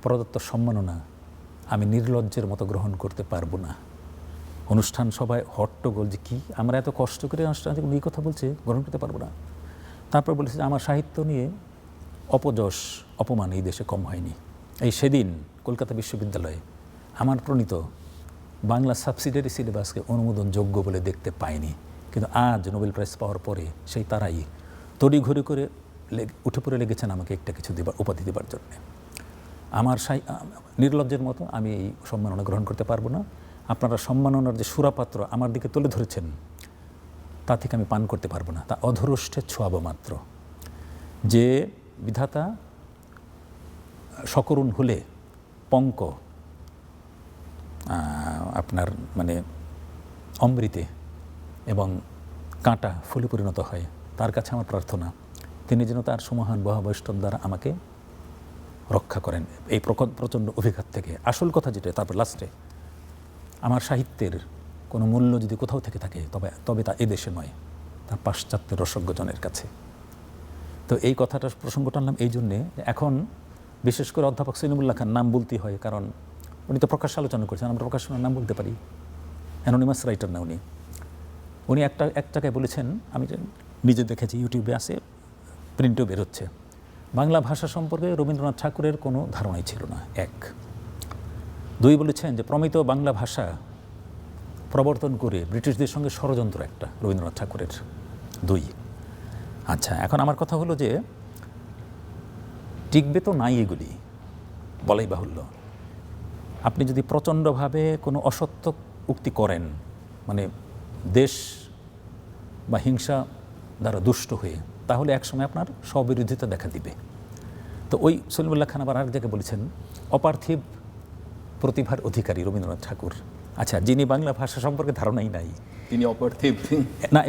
প্রদত্ত সম্মাননা আমি নির্লজ্জের মতো গ্রহণ করতে পারবো না। অনুষ্ঠান সবাই হট্টগোল যে কী আমরা এত কষ্ট করে অনুষ্ঠান এই কথা বলছে, গ্রহণ করতে পারবো না। তারপর বলেছে যে আমার সাহিত্য নিয়ে অপযশ অপমান এই দেশে কম হয়নি। এই সেদিন কলকাতা বিশ্ববিদ্যালয়ে আমার প্রণীত বাংলা সাবসিডিয়ারি সিলেবাসকে অনুমোদনযোগ্য বলে দেখতে পায়নি, কিন্তু আজ নোবেল প্রাইজ পাওয়ার পরে সেই তারাই তড়িঘড়ি করে উঠে পড়ে লেগেছেন আমাকে একটা কিছু উপাধি দেবার জন্যে। আমার নির্লজ্জের মতো আমি এই সম্মাননা গ্রহণ করতে পারবো না। আপনারা সম্মাননার যে সুরাপাত্র আমার দিকে তুলে ধরেছেন তা থেকে আমি পান করতে পারবো না, তা অধরষ্ঠে ছোঁয়াবো মাত্র। যে বিধাতা সকরুণ হলে পঙ্ক আপনার মানে অমৃতে এবং কাঁটা ফুলে পরিণত হয়, তার কাছে আমার প্রার্থনা তিনি যেন তার সুমহান বৈষ্ণব দ্বারা আমাকে রক্ষা করেন এই প্রচণ্ড অভিঘাত থেকে। আসল কথা যেটা, তারপর লাস্টে আমার সাহিত্যের কোনো মূল্য যদি কোথাও থেকে থাকে তবে তা এদেশে নয়, তার পাশ্চাত্যের রসজ্ঞজনের কাছে। তো এই কথাটা প্রসঙ্গ টানলাম এই জন্যে, এখন বিশেষ করে অধ্যাপক সলিমুল্লাহ খান নাম বলতেই হয়, কারণ উনি তো প্রকাশ্য আলোচনা করছেন, আমরা প্রকাশনার নাম বলতে পারি, অ্যানোনিমাস রাইটার না। উনি এক জায়গায় বলেছেন, আমি নিজে দেখেছি, ইউটিউবে আছে, প্রিন্টেও বেরোচ্ছে, বাংলা ভাষা সম্পর্কে রবীন্দ্রনাথ ঠাকুরের কোনো ধারণাই ছিল না। এক। দুই, বলেছেন যে প্রমিত বাংলা ভাষা প্রবর্তন করে ব্রিটিশদের সঙ্গে ষড়যন্ত্র একটা রবীন্দ্রনাথ ঠাকুরের। দুই। আচ্ছা, এখন আমার কথা হলো যে টিকবে তো নাই এগুলি, বলাই বাহুল্য। আপনি যদি প্রচণ্ডভাবে কোনো অসত্য উক্তি করেন, মানে দেশ বা হিংসা দ্বারা দুষ্ট হয়ে, তাহলে একসময় আপনার স্ববিরোধিতা দেখা দিবে। তো ওই সলিমুল্লাহ খান আবার আরেক জায়গায় বলেছেন অপার্থিব প্রতিভার অধিকারী রবীন্দ্রনাথ ঠাকুর। আচ্ছা, যিনি বাংলা ভাষা সম্পর্কে ধারণাই নাই তিনি অপার্থিব না,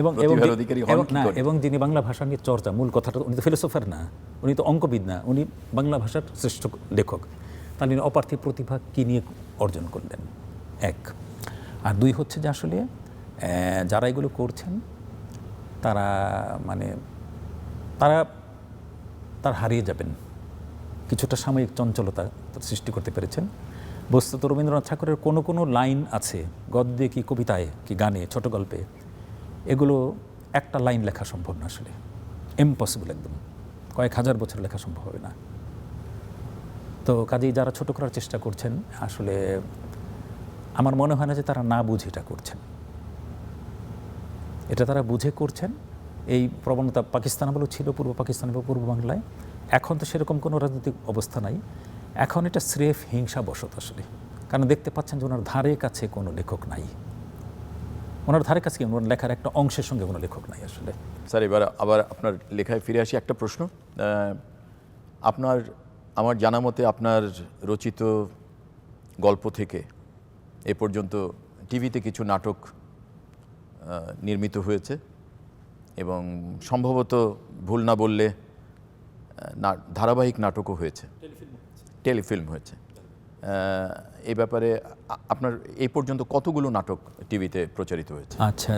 এবং যিনি বাংলা ভাষা নিয়ে চর্চা, মূল কথাটা, উনি তো ফিলোসফার না, উনি তো অঙ্কবিদ না, উনি বাংলা ভাষার শ্রেষ্ঠ লেখক, তাহলে উনি অপার্থিব প্রতিভা কী নিয়ে অর্জন করলেন? এক। আর দুই হচ্ছে যে আসলে যারা এগুলো করছেন তারা তারা হারিয়ে যাবেন, কিছুটা সাময়িক চঞ্চলতা সৃষ্টি করতে পেরেছেন। বস্তুত রবীন্দ্রনাথ ঠাকুরের কোনো লাইন আছে গদ্যে কি কবিতায় কি গানে ছোট গল্পে, এগুলো একটা লাইন লেখা সম্ভব না, আসলে ইম্পসিবল, একদম কয়েক হাজার বছর লেখা সম্ভব হবে না। তো কাজেই যারা ছোট করার চেষ্টা করছেন, আসলে আমার মনে হয় না যে তারা না বুঝে এটা করছেন, এটা তারা বুঝে করছেন। এই প্রবণতা পাকিস্তান আমলেও ছিল, পূর্ব পাকিস্তান বা পূর্ব বাংলায়। এখন তো সেরকম কোনো রাজনৈতিক অবস্থা নাই, এখন এটা স্রেফ হিংসাবশত আসলে, কারণ দেখতে পাচ্ছেন যে ওনার ধারে কাছে কোনো লেখক নাই, ওনার ধারে কাছে ওনার লেখার একটা অংশের সঙ্গে কোনো লেখক নাই আসলে। স্যার, এবার আবার আপনার লেখায় ফিরে আসি। একটা প্রশ্ন, আমার জানা মতে আপনার রচিত গল্প থেকে এ পর্যন্ত টিভিতে কিছু নাটক নির্মিত হয়েছে এবং সম্ভবত ভুল না বললে ধারাবাহিক নাটকও হয়েছে, টেলিফিল্ম হয়েছে। এই ব্যাপারে আপনার এই পর্যন্ত কতগুলো নাটক টিভিতে প্রচারিত হয়েছে? আচ্ছা,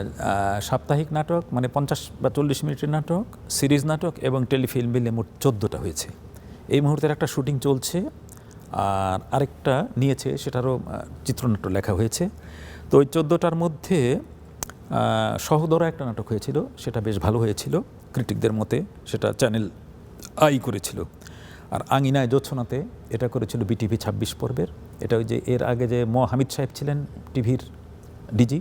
সাপ্তাহিক নাটক মানে 50 বা 40 মিনিটের নাটক, সিরিজ নাটক এবং টেলিফিল্ম মিলে মোট 14টা হয়েছে। এই মুহূর্তের একটা শুটিং চলছে, আর আরেকটা নিয়েছে, সেটারও চিত্রনাট্য লেখা হয়েছে। তো ওই 14টার মধ্যে সহোদরা একটা নাটক হয়েছিল, সেটা বেশ ভালো হয়েছিল ক্রিটিকদের মতে, সেটা চ্যানেল আই করেছিল। আর আঙিনায় জোছনাতে এটা করেছিল বিটিভি 26 পর্বের। এটা ওই যে এর আগে যে হামিদ সাহেব ছিলেন টিভির ডিজি,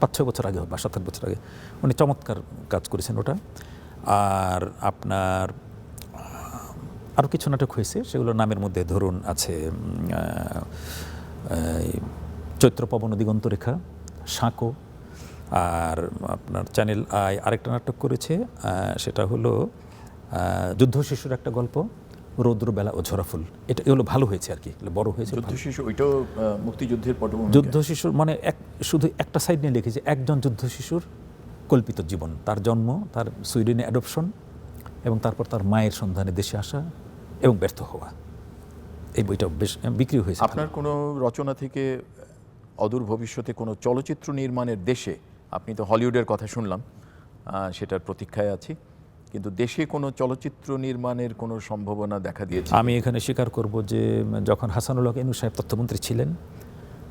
5-6 বছর আগে বা 7-8 বছর আগে, উনি চমৎকার কাজ করেছেন ওটা। আর আপনার আরও কিছু নাটক হয়েছে, সেগুলোর নামের মধ্যে ধরুন আছে চৈত্রপবন দিগন্তরেখা, সাঁকো, আর আপনার চ্যানেল আই আরেকটা নাটক করেছে, সেটা হলো যুদ্ধ শিশুর একটা গল্প, রৌদ্রবেলা ও ঝরাফুল। এটা এগুলো ভালো হয়েছে আর কি, বড় হয়েছে। যুদ্ধ শিশু, ওইটাও মুক্তিযুদ্ধের পটভূমি। যুদ্ধ শিশুর মানে শুধু একটা সাইড নিয়ে লিখেছে, একজন যুদ্ধ শিশুর কল্পিত জীবন, তার জন্ম, তার সুইডেনে অ্যাডপশন, এবং তারপর তার মায়ের সন্ধানে দেশে আসা এবং ব্যর্থ হওয়া। এই বইটা বেশ বিক্রি হয়েছে। আপনার কোনো রচনা থেকে অদূর ভবিষ্যতে কোনো চলচ্চিত্র নির্মাণের দেশে, আপনি তো হলিউডের কথা শুনলাম, সেটার প্রতীক্ষায় আছি, কিন্তু দেশে কোনো চলচ্চিত্র নির্মাণের কোনো সম্ভাবনা দেখা দিয়েছে? আমি এখানে স্বীকার করব যে যখন হাসানুল হক এনু সাহেব তথ্যমন্ত্রী ছিলেন,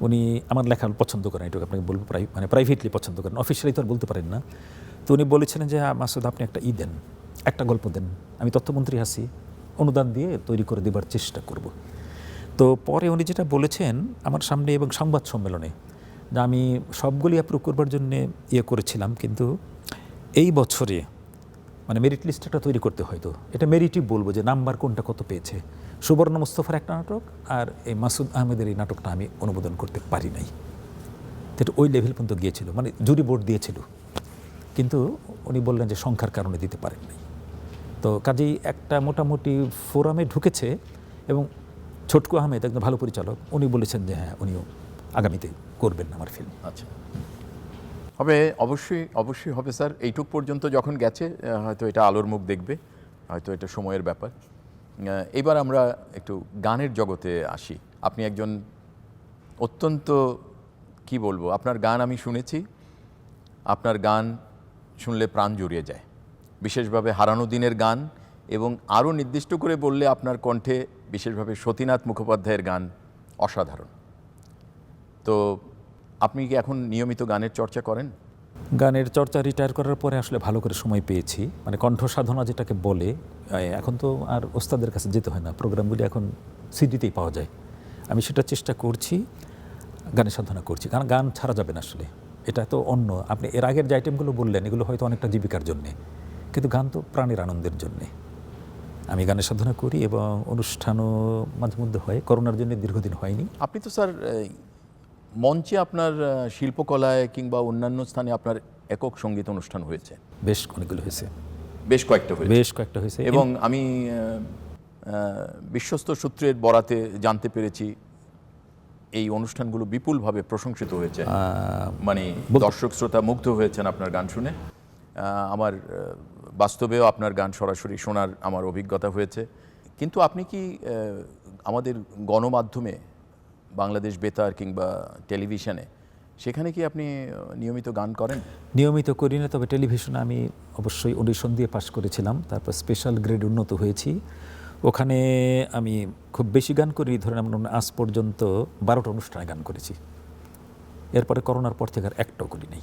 উনি আমার লেখা পছন্দ করেন, এটুকু আপনাকে বলবো, মানে প্রাইভেটলি পছন্দ করেন, অফিসিয়ালি তো আর বলতে পারেন না। তো উনি বলেছিলেন যে মাসুদ আপনি একটা দেন, একটা গল্প দেন, আমি তথ্যমন্ত্রী আছি, অনুদান দিয়ে তৈরি করে দেবার চেষ্টা করব। তো পরে উনি যেটা বলেছেন আমার সামনে এবং সংবাদ সম্মেলনে, যে আমি সবগুলি অ্যাপ্রুভ করবার জন্য করেছিলাম, কিন্তু এই বছরে মানে মেরিট লিস্টটা তৈরি করতে হয়তো এটা মেরিটই বলবো যে নাম্বার কোনটা কত পেয়েছে। সুবর্ণ মুস্তফার একটা নাটক আর এই মাসুদ আহমেদের এই নাটকটা আমি অনুমোদন করতে পারি নাই। তো এটা ওই লেভেল পর্যন্ত গিয়েছিল, মানে জুরি বোর্ড দিয়েছিল, কিন্তু উনি বললেন যে সংখ্যার কারণে দিতে পারেন নাই। তো কাজেই একটা মোটামুটি ফোরামে ঢুকেছে এবং ছোটকু আহমেদ একজন ভালো পরিচালক, উনি বলেছেন যে হ্যাঁ উনিও আগামীতে করবেন আমার ফিল্ম। আচ্ছা, হবে, অবশ্যই অবশ্যই হবে স্যার। এইটুক পর্যন্ত যখন গেছে হয়তো এটা আলোর মুখ দেখবে, হয়তো এটা সময়ের ব্যাপার। এবার আমরা একটু গানের জগতে আসি। আপনি একজন অত্যন্ত, কি বলবো, আপনার গান আমি শুনেছি, আপনার গান শুনলে প্রাণ জুড়িয়ে যায়, বিশেষভাবে হারানো দিনের গান, এবং আরও নির্দিষ্ট করে বললে আপনার কণ্ঠে বিশেষভাবে সতীনাথ মুখোপাধ্যায়ের গান অসাধারণ। তো আপনি কি এখন নিয়মিত গানের চর্চা করেন? গানের চর্চা রিটায়ার করার পরে আসলে ভালো করে সময় পেয়েছি, মানে কণ্ঠ সাধনা যেটাকে বলে। এখন তো আর ওস্তাদের কাছে যেতে হয় না, প্রোগ্রামগুলি এখন সিডিতেই পাওয়া যায়। আমি সেটা চেষ্টা করছি, গানের সাধনা করছি, কারণ গান ছাড়া যাবে না আসলে, এটা তো অন্য। আপনি এর আগের যে আইটেমগুলো বললেন এগুলো হয়তো অনেকটা জীবিকার জন্যে, কিন্তু গান তো প্রাণের আনন্দের জন্যে। আমি গানের সাধনা করি এবং অনুষ্ঠানও মাঝে মধ্যে হয়, করোনার জন্য দীর্ঘদিন হয়নি। আপনি তো স্যার মঞ্চে আপনার শিল্পকলায় কিংবা অন্যান্য স্থানে আপনার একক সঙ্গীত অনুষ্ঠান হয়েছে, বেশ অনেকগুলো হয়েছে, বেশ কয়েকটা হয়েছে। এবং আমি বিশ্বস্ত সূত্রের বরাতে জানতে পেরেছি এই অনুষ্ঠানগুলো বিপুলভাবে প্রশংসিত হয়েছে, মানে দর্শক শ্রোতা মুগ্ধ হয়েছেন আপনার গান শুনে। আমার বাস্তবেও আপনার গান সরাসরি শোনার আমার অভিজ্ঞতা হয়েছে। কিন্তু আপনি কি আমাদের গণমাধ্যমে, বাংলাদেশ বেতার কিংবা টেলিভিশনে, সেখানে কি আপনি নিয়মিত গান করেন? নিয়মিত করি না, তবে টেলিভিশনে আমি অবশ্যই অডিশন দিয়ে পাশ করেছিলাম, তারপর স্পেশাল গ্রেড উন্নত হয়েছি। ওখানে আমি খুব বেশি গান করি, ধরেন আমরা আজ পর্যন্ত 12টা অনুষ্ঠানে গান করেছি। এরপরে করোনার পর থেকে আর একটাও করি নাই।